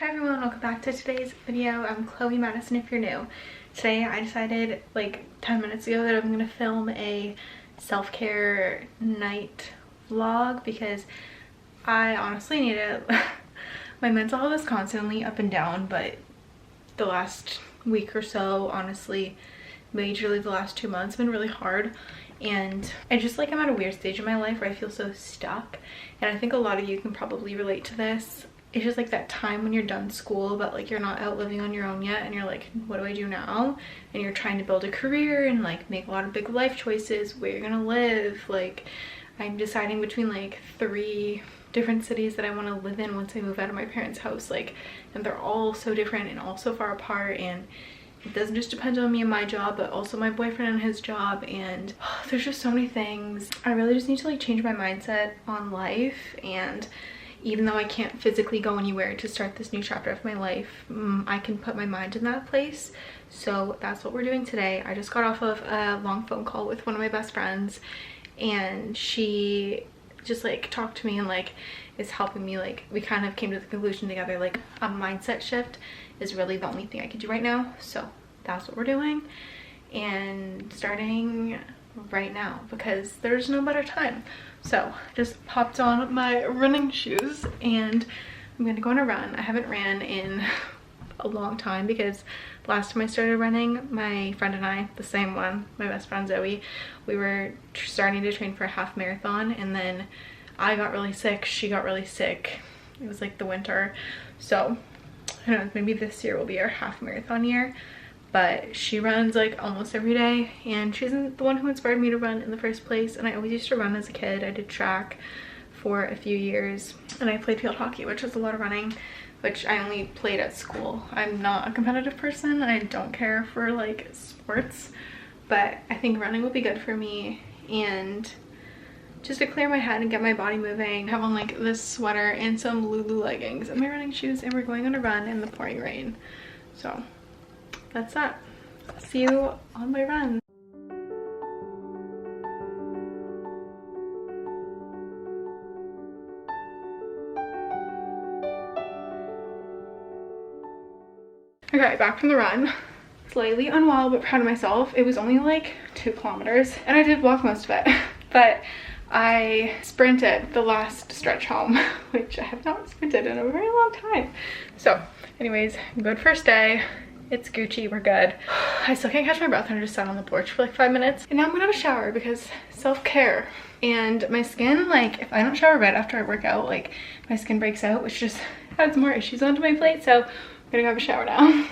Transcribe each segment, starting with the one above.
Hi everyone, welcome back to today's video. I'm Chloe Madison if you're new. Today I decided like 10 minutes ago that I'm gonna film a self-care night vlog because I honestly need it. My mental health is constantly up and down, but the last week or so, honestly, majorly the last 2 months have been really hard. And I just I'm at a weird stage in my life where I feel so stuck. And I think a lot of you can probably relate to this. It's just like that time when you're done school but like you're not out living on your own yet and you're like, what do I do now? And you're trying to build a career and like make a lot of big life choices, where you're gonna live. Like I'm deciding between like 3 different cities that I want to live in once I move out of my parents' house, like, and they're all so different and all so far apart, and it doesn't just depend on me and my job but also my boyfriend and his job, and there's just so many things. I really just need to like change my mindset on life. And even though I can't physically go anywhere to start this new chapter of my life, I can put my mind in that place. So that's what we're doing today. I just got off of a long phone call with one of my best friends, and she just like talked to me and like is helping me. Like we kind of came to the conclusion together, like a mindset shift is really the only thing I can do right now. So that's what we're doing, and starting right now because there's no better time. So just popped on my running shoes and I'm gonna go on a run. I haven't ran in a long time because last time I started running, my friend and I, the same one, my best friend Zoe, we were starting to train for a half marathon, and then I got really sick, she got really sick. It was like the winter. So I don't know, maybe this year will be our half marathon year. But she runs like almost every day, and she's the one who inspired me to run in the first place. And I always used to run as a kid. I did track for a few years, and I played field hockey, which was a lot of running, which I only played at school. I'm not a competitive person. I don't care for like sports, but I think running would be good for me, and just to clear my head and get my body moving. I have on like this sweater and some Lulu leggings and my running shoes, and we're going on a run in the pouring rain. So that's that. See you on my run. Okay, back from the run. Slightly unwell but proud of myself. It was only like 2 kilometers and I did walk most of it, but I sprinted the last stretch home, which I have not sprinted in a very long time. So anyways, good first day. It's Gucci, we're good. I still can't catch my breath, and I just sat on the porch for like 5 minutes. And now I'm gonna have a shower because self-care. And my skin, like if I don't shower right after I work out, like my skin breaks out, which just adds more issues onto my plate. So I'm gonna go have a shower now.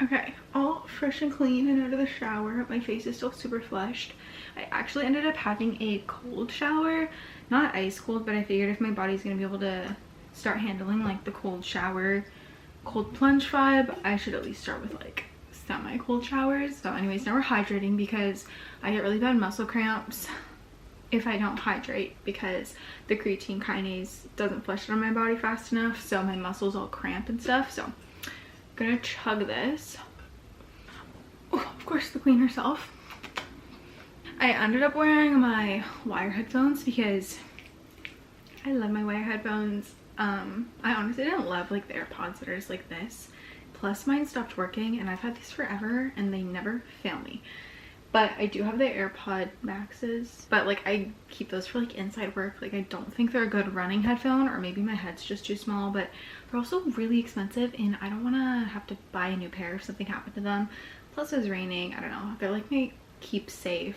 Okay, all fresh and clean and out of the shower. My face is still super flushed. I actually ended up having a cold shower, not ice cold, but I figured if my body's gonna be able to start handling like the cold shower, cold plunge vibe, I should at least start with like semi cold showers. So anyways, now we're hydrating because I get really bad muscle cramps if I don't hydrate, because the creatine kinase doesn't flush it on my body fast enough, so my muscles all cramp and stuff. So I'm gonna chug this. Oh, of course the queen herself. I ended up wearing my wire headphones because I love my wire headphones. I honestly didn't love like the AirPods that are just like this. Plus mine stopped working, and I've had these forever and they never fail me. But I do have the AirPod Maxes, but like I keep those for like inside work. Like I don't think they're a good running headphone, or maybe my head's just too small, but they're also really expensive and I don't want to have to buy a new pair if something happened to them. Plus it was raining. I don't know, they're like my keep safe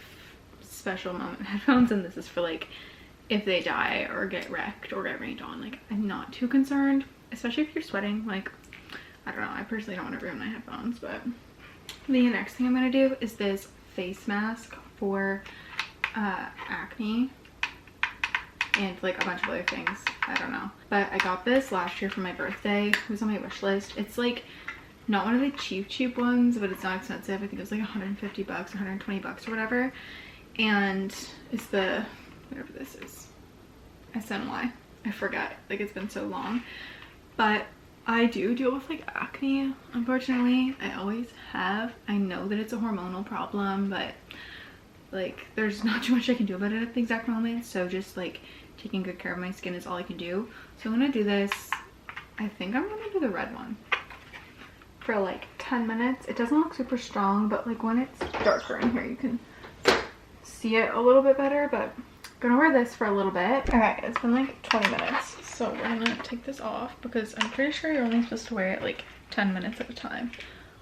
special moment headphones, and this is for like if they die or get wrecked or get rained on. Like I'm not too concerned, especially if you're sweating. Like I don't know, I personally don't want to ruin my headphones. But the next thing I'm gonna do is this face mask for acne and like a bunch of other things. I don't know, but I got this last year for my birthday. It was on my wish list. It's like not one of the cheap ones, but it's not expensive. I think it was like 150 bucks, 120 bucks or whatever. And it's the, whatever this is, SNY. I forget, like it's been so long. But I do deal with like acne, unfortunately. I always have. I know that it's a hormonal problem, but like there's not too much I can do about it at the exact moment, so just like taking good care of my skin is all I can do. So I'm gonna do this. I think I'm gonna do the red one for like 10 minutes. It doesn't look super strong, but like when it's darker in here you can see it a little bit better. But I'm gonna wear this for a little bit. Okay, it's been like 20 minutes, so we're gonna take this off because I'm pretty sure you're only supposed to wear it like 10 minutes at a time.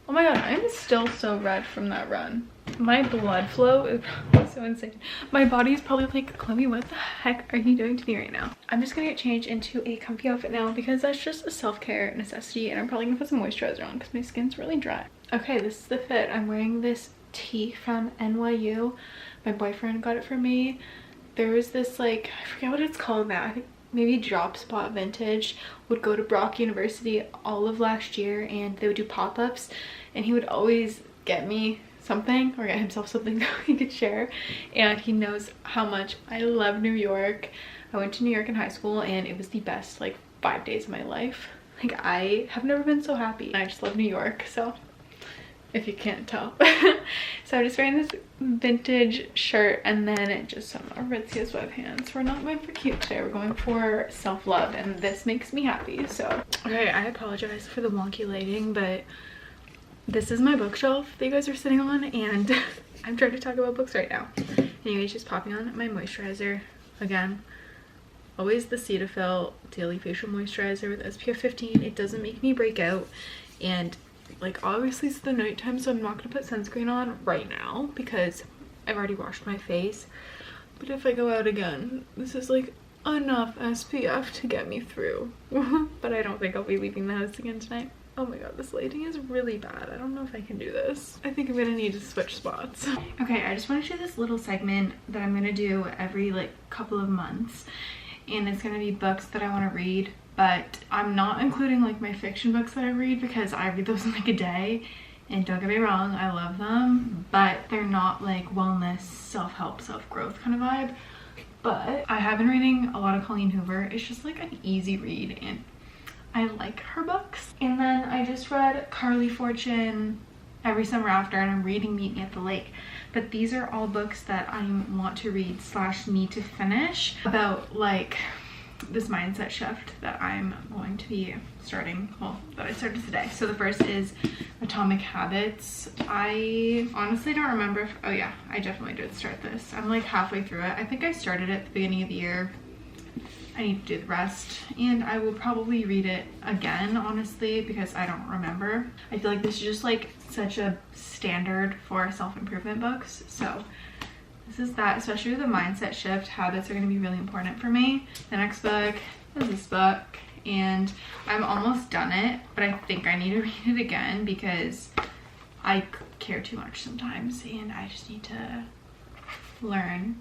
Oh my god, I'm still so red from that run. My blood flow is so insane. My body's probably like, Chloe, what the heck are you doing to me right now? I'm just gonna get changed into a comfy outfit now because that's just a self-care necessity, and I'm probably gonna put some moisturizer on because my skin's really dry. Okay, this is the fit. I'm wearing this tee from NYU. My boyfriend got it for me. There was this like, I forget what it's called now. I think maybe Drop Spot Vintage would go to Brock University all of last year, and they would do pop-ups, and he would always get me something or get himself something that we could share. And he knows how much I love New York. I went to New York in high school and it was the best like 5 days of my life. Like I have never been so happy. I just love New York, so if you can't tell. So I'm just wearing this vintage shirt and then just some Aritzia sweatpants. We're not going for cute today, we're going for self-love, and this makes me happy. So okay, I apologize for the wonky lighting, but this is my bookshelf that you guys are sitting on, and I'm trying to talk about books right now. Anyways, just popping on my moisturizer again. Always the Cetaphil Daily Facial Moisturizer with SPF 15. It doesn't make me break out, and like obviously it's the nighttime, so I'm not gonna put sunscreen on right now because I've already washed my face. But if I go out again, this is like enough SPF to get me through. But I don't think I'll be leaving the house again tonight. Oh my god, this lighting is really bad. I don't know if I can do this. I think I'm gonna need to switch spots. Okay, I just want to do this little segment that I'm gonna do every like couple of months, and it's gonna be books that I want to read, but I'm not including like my fiction books that I read because I read those in like a day, and don't get me wrong, I love them, but they're not like wellness, self-help, self-growth kind of vibe. But I have been reading a lot of Colleen Hoover. It's just like an easy read and I like her books. And then I just read Carly Fortune Every Summer After, and I'm reading Meet Me at the Lake. But these are all books that I want to read / need to finish about like this mindset shift that I'm going to be starting, well, that I started today. So the first is Atomic Habits. I honestly don't remember if, oh yeah, I definitely did start this. I'm like halfway through it. I think I started it at the beginning of the year. I need to do the rest, and I will probably read it again, honestly, because I don't remember. I feel like this is just like such a standard for self-improvement books. So this is that, especially with the mindset shift. Habits are going to be really important for me. The next book is this book, and I'm almost done it, but I think I need to read it again because I care too much sometimes, and I just need to learn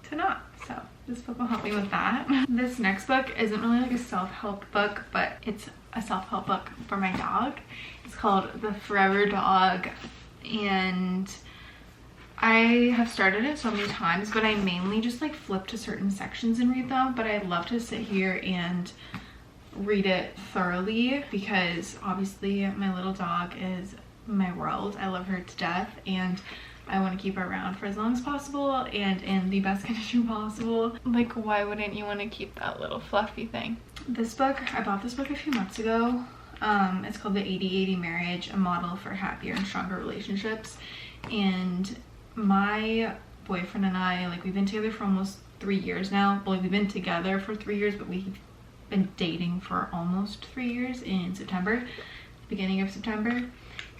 to not. So this book will help me with that. This next book isn't really like a self-help book, but it's a self-help book for my dog. It's called The Forever Dog, and I have started it so many times, but I mainly just like flip to certain sections and read them. But I love to sit here and read it thoroughly because obviously my little dog is my world. I love her to death, and I want to keep her around for as long as possible and in the best condition possible. Like, why wouldn't you want to keep that little fluffy thing? This book, I bought this book a few months ago. It's called The 80/80 Marriage, a model for happier and stronger relationships. And my boyfriend and I, like, we've been together for almost 3 years now. Well, we've been together for 3 years, but we've been dating for almost 3 years in September, beginning of September.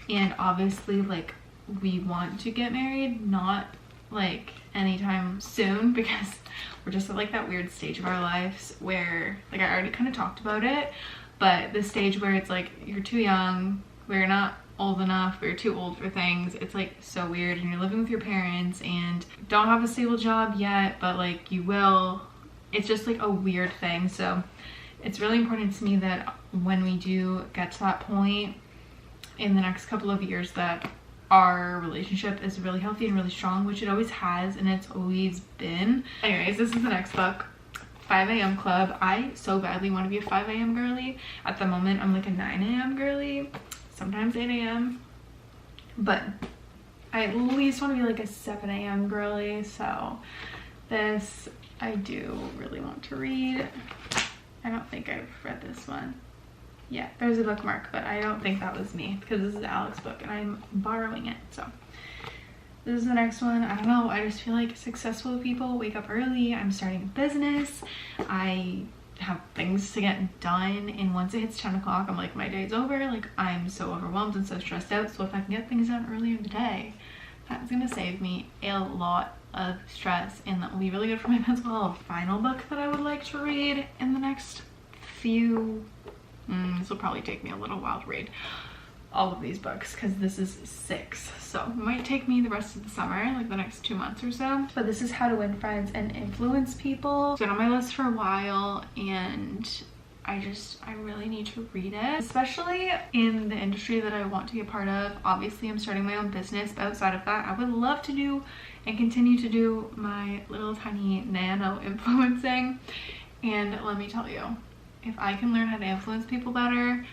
And obviously, like, we want to get married, not like anytime soon, because we're just at like that weird stage of our lives where, like, I already kind of talked about it, but the stage where it's like you're too young, we're not old enough, we're too old for things. It's like so weird, and you're living with your parents and don't have a stable job yet, but like you will. It's just like a weird thing. So it's really important to me that when we do get to that point in the next couple of years, that our relationship is really healthy and really strong, which it always has, and it's always been. Anyways, this is the next book, 5 a.m. Club. I so badly want to be a 5 a.m. girly. At the moment, I'm like a 9 a.m. girly, sometimes 8 a.m. But I at least want to be like a 7 a.m. girly, so this I do really want to read. I don't think I've read this one. Yeah, there's a bookmark, but I don't think that was me because this is Alex's book and I'm borrowing it. So this is the next one. I don't know, I just feel like successful people wake up early. I'm starting a business. I have things to get done, and once it hits 10 o'clock, I'm like, my day's over. Like, I'm so overwhelmed and so stressed out. So if I can get things done earlier in the day, that's gonna save me a lot of stress, and that will be really good for my mental health. Final book that I would like to read in the next few, this will probably take me a little while to read all of these books because this is 6, so it might take me the rest of the summer, like the next 2 months or so. But this is How to Win Friends and Influence People. It's been on my list for a while, and I really need to read it, especially in the industry that I want to be a part of. Obviously, I'm starting my own business, but outside of that, I would love to do and continue to do my little tiny nano influencing. And let me tell you, if I can learn how to influence people better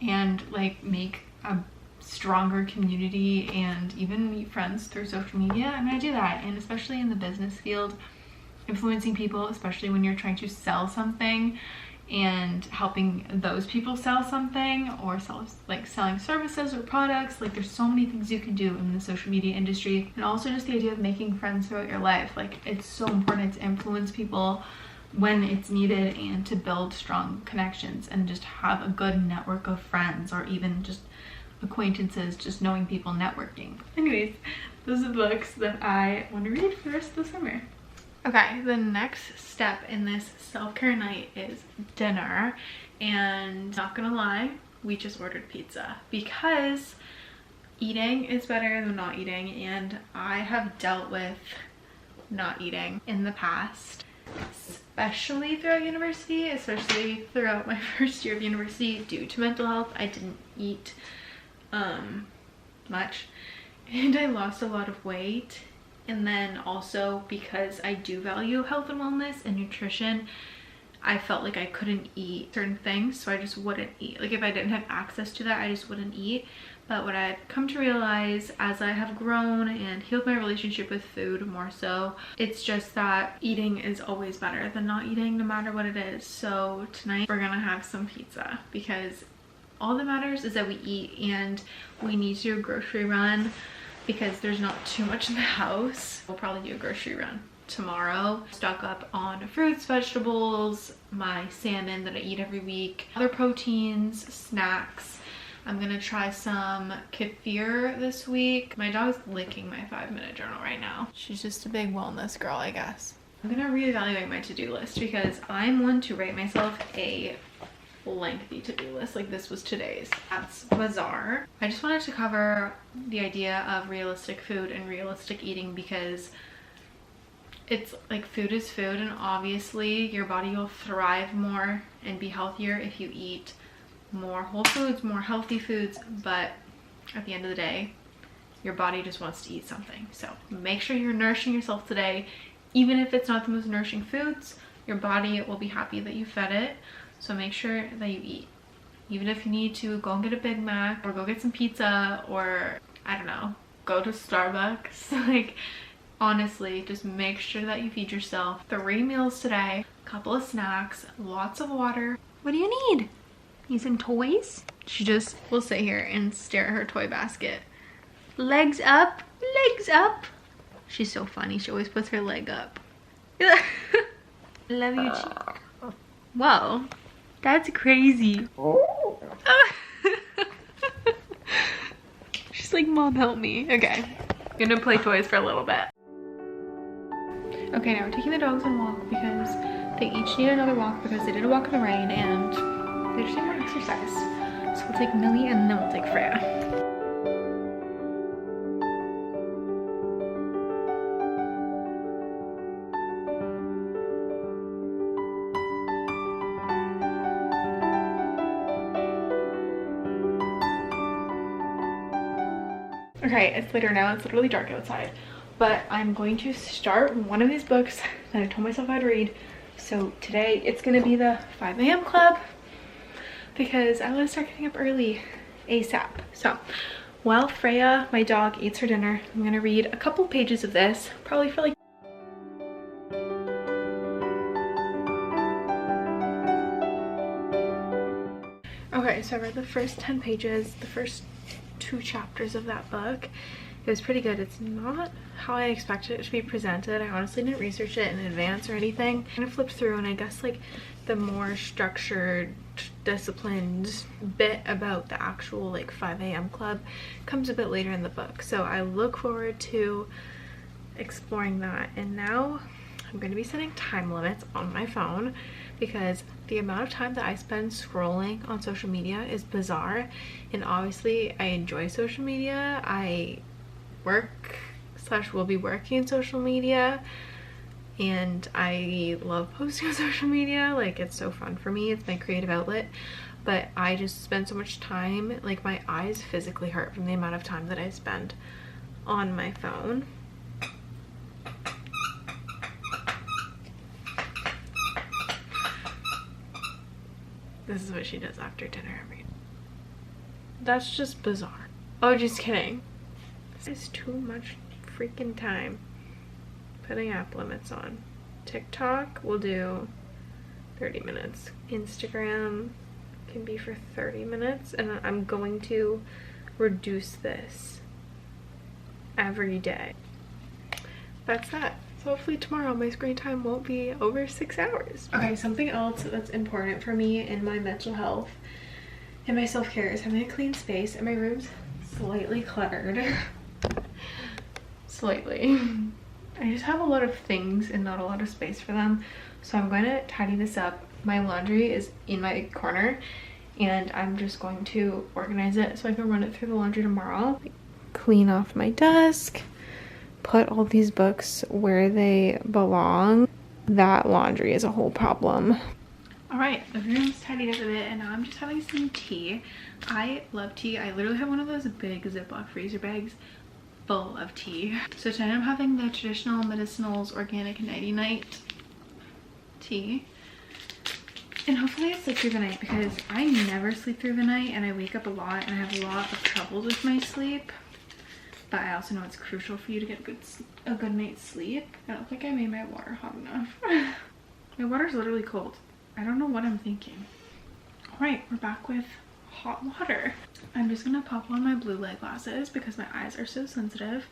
and like make a stronger community and even meet friends through social media, I'm gonna do that. And especially in the business field, influencing people, especially when you're trying to sell something and helping those people sell something, or selling services or products, like there's so many things you can do in the social media industry. And also just the idea of making friends throughout your life. Like, it's so important to influence people when it's needed and to build strong connections and just have a good network of friends, or even just acquaintances, just knowing people, networking. Anyways, those are the books that I want to read for the rest of the summer. Okay, the next step in this self-care night is dinner, and not gonna lie, we just ordered pizza because eating is better than not eating, and I have dealt with not eating in the past, especially throughout university, especially throughout my first year of university. Due to mental health, I didn't eat much, and I lost a lot of weight. And then also because I do value health and wellness and nutrition, I felt like I couldn't eat certain things, so I just wouldn't eat. Like, if I didn't have access to that, I just wouldn't eat. But what I've come to realize as I have grown and healed my relationship with food more so, it's just that eating is always better than not eating, no matter what it is. So tonight we're gonna have some pizza because all that matters is that we eat, and we need to do a grocery run because there's not too much in the house. We'll probably do a grocery run tomorrow. Stock up on fruits, vegetables, my salmon that I eat every week, other proteins, snacks. I'm gonna try some kefir this week. My dog's licking my 5-minute journal right now. She's just a big wellness girl, I guess. I'm gonna reevaluate my to-do list because I'm one to rate myself a lengthy to-do list. Like, this was today's. That's bizarre. I just wanted to cover the idea of realistic food and realistic eating because it's like, food is food, and obviously your body will thrive more and be healthier if you eat more whole foods, more healthy foods. But at the end of the day, your body just wants to eat something. So make sure you're nourishing yourself today. Even if it's not the most nourishing foods, your body will be happy that you fed it. So make sure that you eat. Even if you need to go and get a Big Mac or go get some pizza, or I don't know, go to Starbucks. Like, honestly, just make sure that you feed yourself. 3 meals today, a couple of snacks, lots of water. What do you need? Need some toys? She just will sit here and stare at her toy basket. Legs up, legs up. She's so funny. She always puts her leg up. Love you, cheek. Whoa. That's crazy. Oh. She's like, Mom, help me. Okay, I'm gonna play toys for a little bit. Okay, now we're taking the dogs on a walk because they each need another walk because they did a walk in the rain and they just need more exercise. So we'll take Millie and then we'll take Freya. Okay, it's later now, it's literally dark outside, but I'm going to start one of these books that I told myself I'd read. So today it's gonna be the 5 a.m. club because I want to start getting up early ASAP. So While Freya, my dog, eats her dinner, I'm gonna read a couple pages of this, probably for like okay, so I read the first 10 pages, the first 2 chapters of that book. It was pretty good. It's not how I expected it to be presented. I honestly didn't research it in advance or anything. I kind of flipped through, and I guess like the more structured, disciplined bit about the actual like 5 a.m. club comes a bit later in the book. So I look forward to exploring that. And now I'm going to be setting time limits on my phone because the amount of time that I spend scrolling on social media is bizarre. And obviously I enjoy social media. I work / will be working in social media, and I love posting on social media. Like, it's so fun for me. It's my creative outlet. But I just spend so much time, like my eyes physically hurt from the amount of time that I spend on my phone. This is what she does after dinner every day. That's just bizarre. Oh, just kidding. It's too much freaking time putting app limits on. TikTok will do 30 minutes. Instagram can be for 30 minutes, and I'm going to reduce this every day. That's that. So hopefully tomorrow my screen time won't be over 6 hours. Okay, something else that's important for me in my mental health and my self-care is having a clean space, and my room's slightly cluttered. Slightly. I just have a lot of things and not a lot of space for them, so I'm going to tidy this up. My laundry is in my corner, and I'm just going to organize it so I can run it through the laundry tomorrow. Clean off my desk, put all these books where they belong. That laundry is a whole problem. All right, the room's tidied up a bit, and now I'm just having some tea. I love tea. I literally have one of those big Ziploc freezer bags full of tea. So tonight I'm having the traditional medicinals organic nighty night tea, and hopefully I sleep through the night because I never sleep through the night, and I wake up a lot and I have a lot of troubles with my sleep. But I also know it's crucial for you to get a good night's sleep. I don't think I made my water hot enough. My water's literally cold. I don't know what I'm thinking. All right, we're back with hot water. I'm just gonna pop on my blue light glasses because my eyes are so sensitive,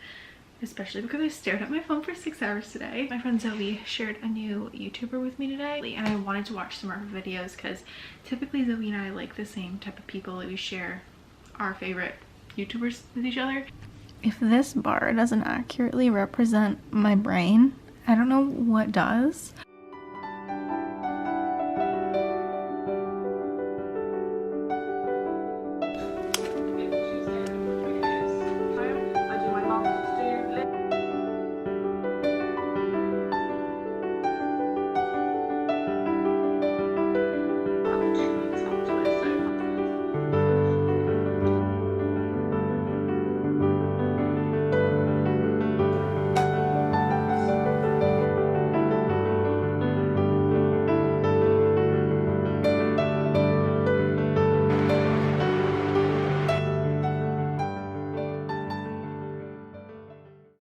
especially because I stared at my phone for 6 hours today. My friend Zoe shared a new YouTuber with me today, and I wanted to watch some of her videos because typically Zoe and I like the same type of people. Like, we share our favorite YouTubers with each other. If this bar doesn't accurately represent my brain, I don't know what does.